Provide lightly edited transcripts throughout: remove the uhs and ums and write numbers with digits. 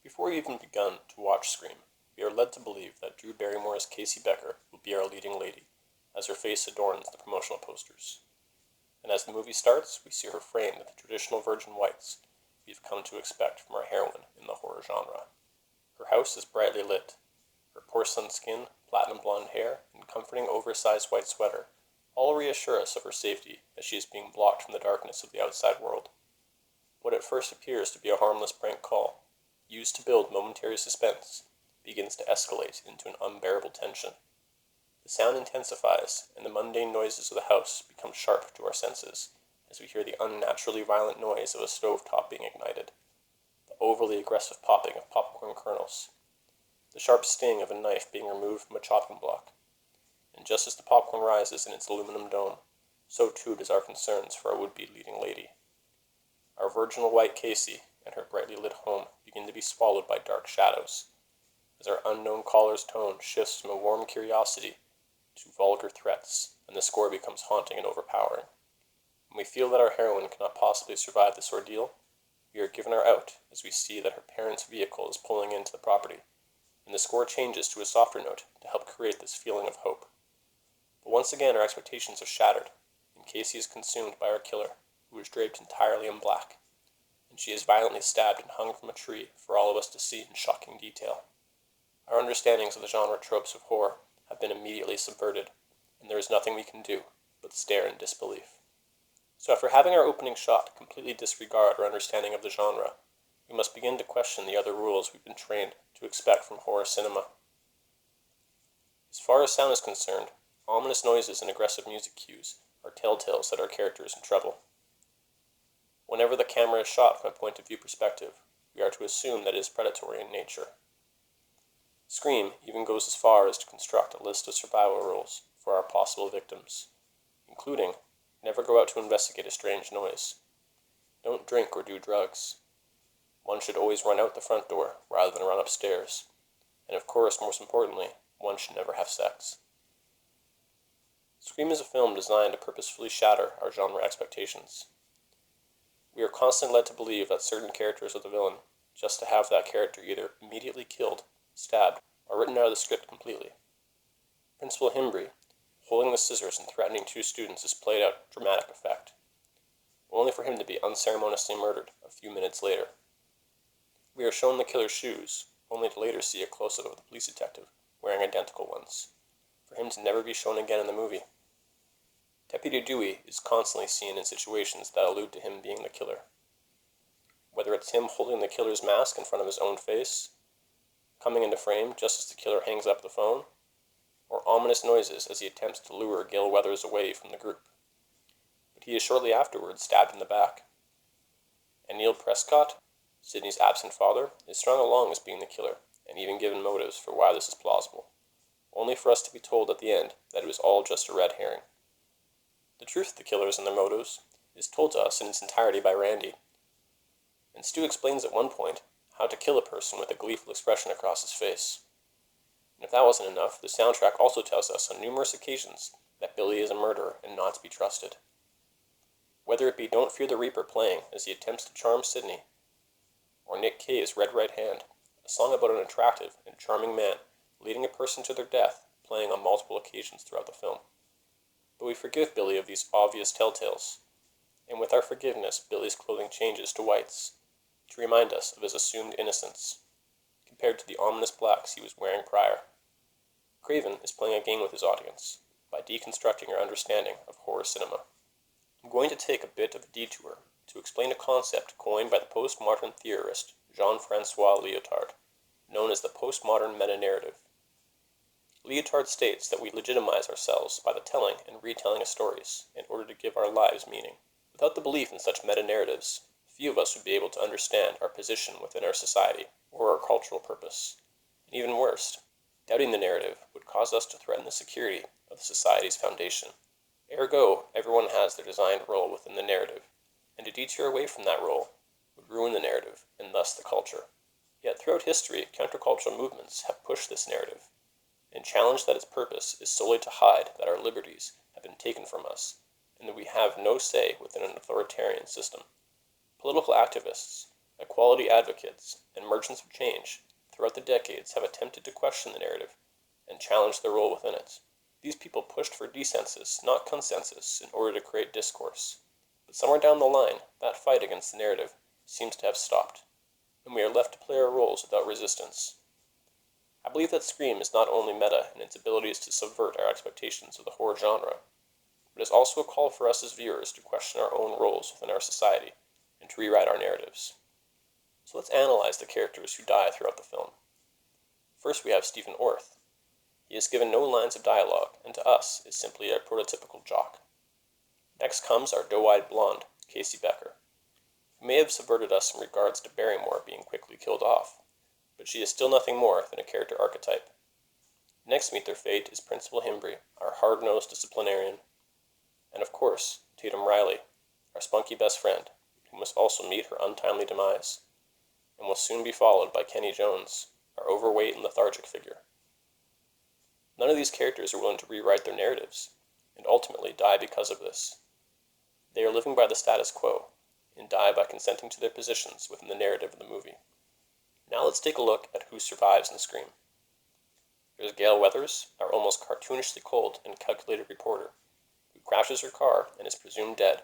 Before we've even begun to watch Scream, we are led to believe that Drew Barrymore's Casey Becker will be our leading lady, as her face adorns the promotional posters. And as the movie starts, we see her framed in the traditional virgin whites we've come to expect from our heroine in the horror genre. Her house is brightly lit. Her porcelain skin, platinum blonde hair, and comforting oversized white sweater all reassure us of her safety as she is being blocked from the darkness of the outside world. What at first appears to be a harmless prank call, used to build momentary suspense, begins to escalate into an unbearable tension. The sound intensifies, and the mundane noises of the house become sharp to our senses as we hear the unnaturally violent noise of a stovetop being ignited, the overly aggressive popping of popcorn kernels, the sharp sting of a knife being removed from a chopping block. And just as the popcorn rises in its aluminum dome, so too does our concerns for our would-be leading lady. Our virginal white Casey and her brightly lit home begin to be swallowed by dark shadows, as our unknown caller's tone shifts from a warm curiosity to vulgar threats, and the score becomes haunting and overpowering. When we feel that our heroine cannot possibly survive this ordeal, we are given our out as we see that her parents' vehicle is pulling into the property, and the score changes to a softer note to help create this feeling of hope. But once again our expectations are shattered, and Casey is consumed by our killer, who is draped entirely in black, and she is violently stabbed and hung from a tree for all of us to see in shocking detail. Our understandings of the genre tropes of horror have been immediately subverted, and there is nothing we can do but stare in disbelief. So after having our opening shot completely disregard our understanding of the genre, we must begin to question the other rules we've been trained to expect from horror cinema. As far as sound is concerned, ominous noises and aggressive music cues are telltales that our character is in trouble. Whenever the camera is shot from a point of view perspective, we are to assume that it is predatory in nature. Scream even goes as far as to construct a list of survival rules for our possible victims, including never go out to investigate a strange noise, don't drink or do drugs, one should always run out the front door rather than run upstairs, and of course, most importantly, one should never have sex. Scream is a film designed to purposefully shatter our genre expectations. We are constantly led to believe that certain characters are the villain, just to have that character either immediately killed, stabbed, or written out of the script completely. Principal Himbry, holding the scissors and threatening two students, is played out with dramatic effect, only for him to be unceremoniously murdered a few minutes later. We are shown the killer's shoes, only to later see a close-up of the police detective wearing identical ones, for him to never be shown again in the movie. Deputy Dewey is constantly seen in situations that allude to him being the killer. Whether it's him holding the killer's mask in front of his own face, coming into frame just as the killer hangs up the phone, or ominous noises as he attempts to lure Gil Weathers away from the group. But he is shortly afterwards stabbed in the back. And Neil Prescott, Sidney's absent father, is strung along as being the killer, and even given motives for why this is plausible, only for us to be told at the end that it was all just a red herring. The truth of the killers and their motives is told to us in its entirety by Randy, and Stu explains at one point how to kill a person with a gleeful expression across his face. And if that wasn't enough, the soundtrack also tells us on numerous occasions that Billy is a murderer and not to be trusted. Whether it be Don't Fear the Reaper playing as he attempts to charm Sidney, or Nick Cave's Red Right Hand, a song about an attractive and charming man leading a person to their death, playing on multiple occasions throughout the film. But we forgive Billy of these obvious telltales, and with our forgiveness, Billy's clothing changes to whites, to remind us of his assumed innocence, compared to the ominous blacks he was wearing prior. Craven is playing a game with his audience, by deconstructing our understanding of horror cinema. I'm going to take a bit of a detour to explain a concept coined by the postmodern theorist Jean-Francois Lyotard, known as the postmodern meta-narrative. Lyotard states that we legitimize ourselves by the telling and retelling of stories in order to give our lives meaning. Without the belief in such meta-narratives, few of us would be able to understand our position within our society or our cultural purpose. And even worse, doubting the narrative would cause us to threaten the security of the society's foundation. Ergo, everyone has their designed role within the narrative, and to detour away from that role would ruin the narrative and thus the culture. Yet throughout history, countercultural movements have pushed this narrative, and challenged that its purpose is solely to hide that our liberties have been taken from us, and that we have no say within an authoritarian system. Political activists, equality advocates and merchants of change throughout the decades have attempted to question the narrative and challenge their role within it. These people pushed for decensus, not consensus, in order to create discourse. But somewhere down the line, that fight against the narrative seems to have stopped, and we are left to play our roles without resistance. I believe that Scream is not only meta in its abilities to subvert our expectations of the horror genre, but is also a call for us as viewers to question our own roles within our society and to rewrite our narratives. So let's analyze the characters who die throughout the film. First, we have Stephen Orth. He is given no lines of dialogue, and to us is simply a prototypical jock. Next comes our doe-eyed blonde, Casey Becker, who may have subverted us in regards to Barrymore being quickly killed off, but she is still nothing more than a character archetype. Next meet their fate is Principal Himbry, our hard-nosed disciplinarian, and of course, Tatum Riley, our spunky best friend, who must also meet her untimely demise, and will soon be followed by Kenny Jones, our overweight and lethargic figure. None of these characters are willing to rewrite their narratives, and ultimately die because of this. They are living by the status quo, and die by consenting to their positions within the narrative of the movie. Now let's take a look at who survives in Scream. There's Gale Weathers, our almost cartoonishly cold and calculated reporter, who crashes her car and is presumed dead,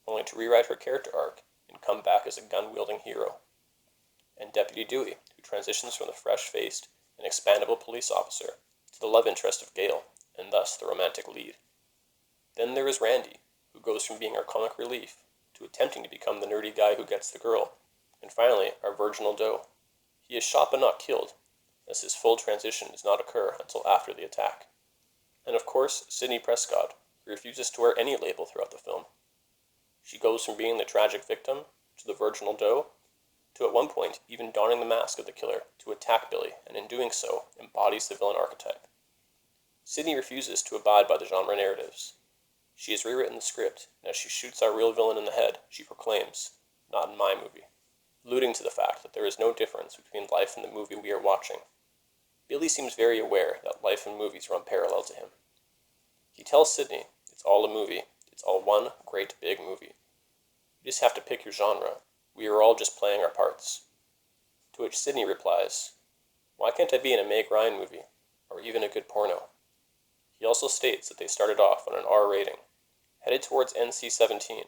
only to rewrite her character arc and come back as a gun-wielding hero. And Deputy Dewey, who transitions from the fresh-faced and expandable police officer to the love interest of Gale, and thus the romantic lead. Then there is Randy, who goes from being our comic relief to attempting to become the nerdy guy who gets the girl. And finally, our virginal doe. He is shot but not killed, as his full transition does not occur until after the attack. And of course, Sidney Prescott, who refuses to wear any label throughout the film. She goes from being the tragic victim to the virginal doe, to at one point even donning the mask of the killer to attack Billy, and in doing so, embodies the villain archetype. Sidney refuses to abide by the genre narratives. She has rewritten the script, and as she shoots our real villain in the head, she proclaims, "Not in my movie," alluding to the fact that there is no difference between life and the movie we are watching. Billy seems very aware that life and movies run parallel to him. He tells Sidney, it's all a movie, it's all one great big movie. You just have to pick your genre. We are all just playing our parts. To which Sidney replies, "Why can't I be in a Meg Ryan movie, or even a good porno?" He also states that they started off on an R rating, headed towards NC-17,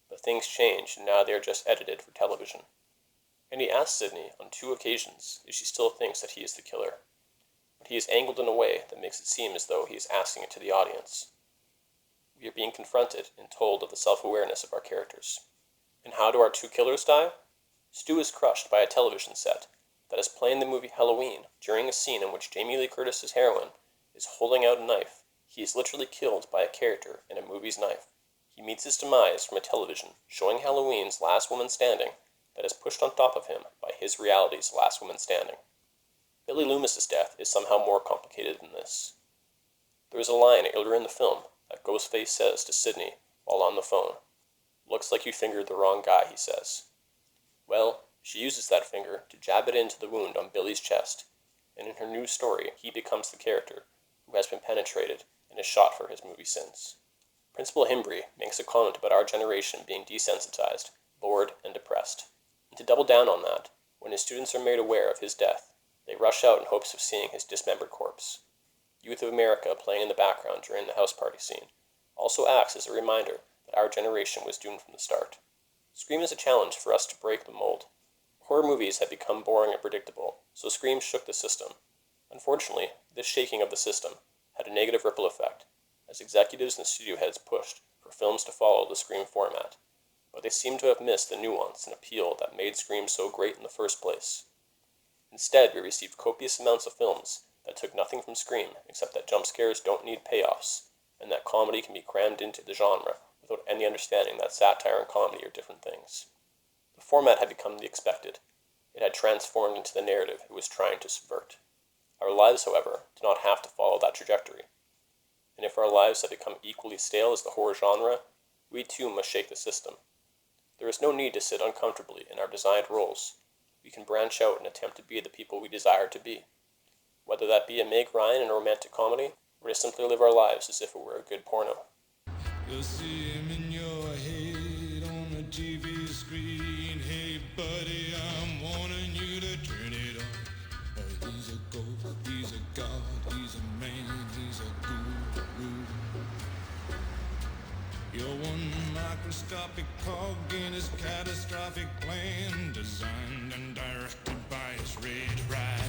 but things changed and now they are just edited for television. And he asks Sidney on 2 occasions if she still thinks that he is the killer, but he is angled in a way that makes it seem as though he is asking it to the audience. We are being confronted and told of the self-awareness of our characters. And how do our 2 killers die? Stu is crushed by a television set that is playing the movie Halloween during a scene in which Jamie Lee Curtis's heroine is holding out a knife. He is literally killed by a character in a movie's knife. He meets his demise from a television showing Halloween's Last Woman Standing that is pushed on top of him by his reality's Last Woman Standing. Billy Loomis's death is somehow more complicated than this. There is a line earlier in the film that Ghostface says to Sidney while on the phone. "Looks like you fingered the wrong guy," he says. Well, she uses that finger to jab it into the wound on Billy's chest, and in her new story, he becomes the character who has been penetrated and is shot for his movie sins. Principal Himbry makes a comment about our generation being desensitized, bored, and depressed. And to double down on that, when his students are made aware of his death, they rush out in hopes of seeing his dismembered corpse. Youth of America playing in the background during the house party scene also acts as a reminder that our generation was doomed from the start. Scream is a challenge for us to break the mold. Horror movies had become boring and predictable, so Scream shook the system. Unfortunately, this shaking of the system had a negative ripple effect, as executives and studio heads pushed for films to follow the Scream format, but they seem to have missed the nuance and appeal that made Scream so great in the first place. Instead, we received copious amounts of films that took nothing from Scream except that jump scares don't need payoffs, and that comedy can be crammed into the genre without any understanding that satire and comedy are different things. The format had become the expected. It had transformed into the narrative it was trying to subvert. Our lives, however, do not have to follow that trajectory. And if our lives have become equally stale as the horror genre, we too must shake the system. There is no need to sit uncomfortably in our designed roles. We can branch out and attempt to be the people we desire to be. Whether that be a Meg Ryan in a romantic comedy, or to simply live our lives as if it were a good porno. You'll see him in your head on the TV screen. Hey, buddy, I'm He's a god, he's a man, he's a guru. You're one microscopic cog in his catastrophic plan, designed and directed by his red right